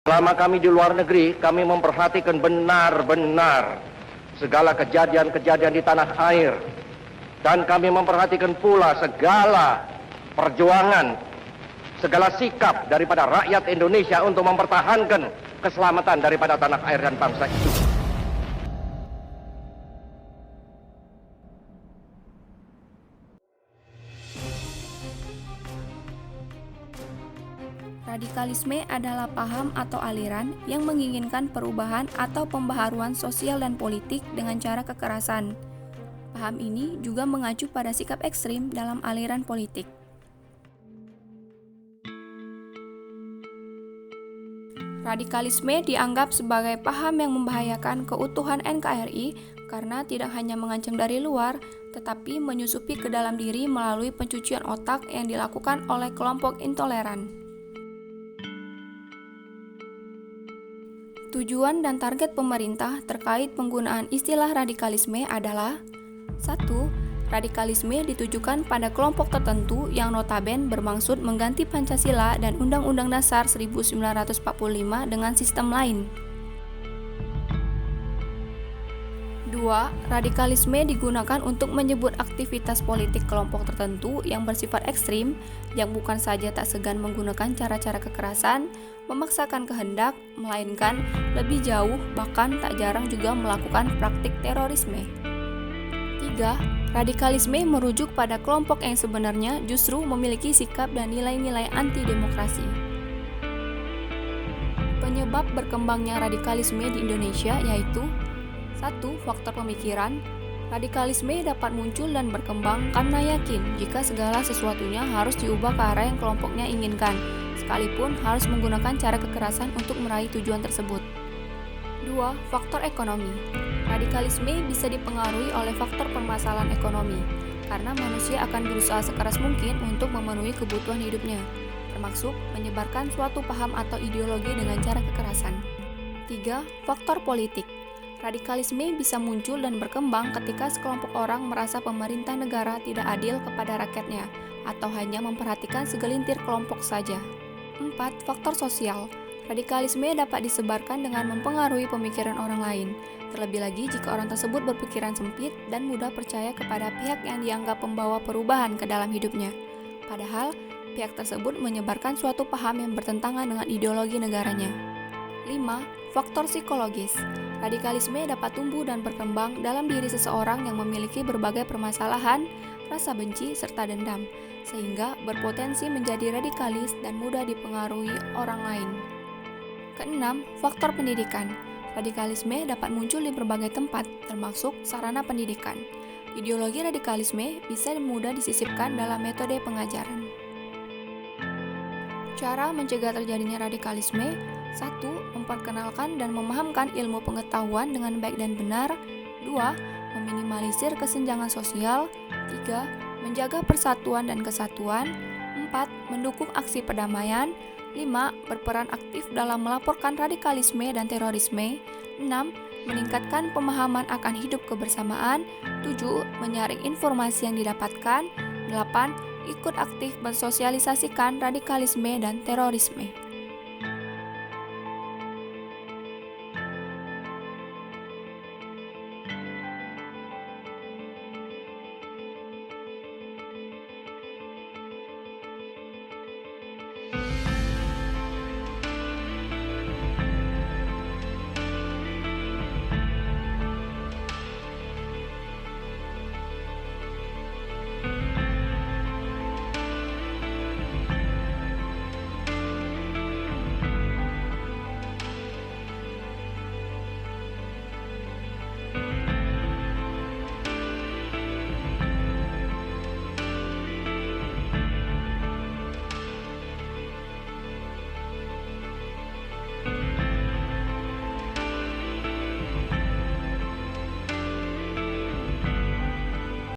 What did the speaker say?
Selama kami di luar negeri, kami memperhatikan benar-benar segala kejadian-kejadian di tanah air. Dan kami memperhatikan pula segala perjuangan, segala sikap daripada rakyat Indonesia untuk mempertahankan keselamatan daripada tanah air dan bangsa itu. Radikalisme adalah paham atau aliran yang menginginkan perubahan atau pembaharuan sosial dan politik dengan cara kekerasan. Paham ini juga mengacu pada sikap ekstrim dalam aliran politik. Radikalisme dianggap sebagai paham yang membahayakan keutuhan NKRI karena tidak hanya mengancam dari luar, tetapi menyusupi ke dalam diri melalui pencucian otak yang dilakukan oleh kelompok intoleran. Tujuan dan target pemerintah terkait penggunaan istilah radikalisme adalah 1. Radikalisme ditujukan pada kelompok tertentu yang notabene bermaksud mengganti Pancasila dan Undang-Undang Dasar 1945 dengan sistem lain. 2. Radikalisme digunakan untuk menyebut aktivitas politik kelompok tertentu yang bersifat ekstrim, yang bukan saja tak segan menggunakan cara-cara kekerasan, memaksakan kehendak, melainkan lebih jauh bahkan tak jarang juga melakukan praktik terorisme. 3. Radikalisme merujuk pada kelompok yang sebenarnya justru memiliki sikap dan nilai-nilai anti-demokrasi. Penyebab berkembangnya radikalisme di Indonesia yaitu 1. Faktor pemikiran. Radikalisme dapat muncul dan berkembang karena yakin jika segala sesuatunya harus diubah ke arah yang kelompoknya inginkan, sekalipun harus menggunakan cara kekerasan untuk meraih tujuan tersebut. 2. Faktor ekonomi. Radikalisme bisa dipengaruhi oleh faktor permasalahan ekonomi, karena manusia akan berusaha sekeras mungkin untuk memenuhi kebutuhan hidupnya, termasuk menyebarkan suatu paham atau ideologi dengan cara kekerasan. 3. Faktor politik. Radikalisme bisa muncul dan berkembang ketika sekelompok orang merasa pemerintah negara tidak adil kepada rakyatnya, atau hanya memperhatikan segelintir kelompok saja. 4. Faktor sosial. Radikalisme dapat disebarkan dengan mempengaruhi pemikiran orang lain, terlebih lagi jika orang tersebut berpikiran sempit dan mudah percaya kepada pihak yang dianggap pembawa perubahan ke dalam hidupnya. Padahal, pihak tersebut menyebarkan suatu paham yang bertentangan dengan ideologi negaranya. 5. Faktor psikologis. Radikalisme dapat tumbuh dan berkembang dalam diri seseorang yang memiliki berbagai permasalahan, rasa benci, serta dendam, sehingga berpotensi menjadi radikalis dan mudah dipengaruhi orang lain. Keenam, faktor pendidikan. Radikalisme dapat muncul di berbagai tempat, termasuk sarana pendidikan. Ideologi radikalisme bisa mudah disisipkan dalam metode pengajaran. Cara mencegah terjadinya radikalisme: 1. Memperkenalkan dan memahamkan ilmu pengetahuan dengan baik dan benar. 2. Meminimalisir kesenjangan sosial. 3. Menjaga persatuan dan kesatuan. 4. Mendukung aksi perdamaian. 5. Berperan aktif dalam melaporkan radikalisme dan terorisme. 6. Meningkatkan pemahaman akan hidup kebersamaan. 7. Menyaring informasi yang didapatkan. 8. Ikut aktif mensosialisasikan radikalisme dan terorisme.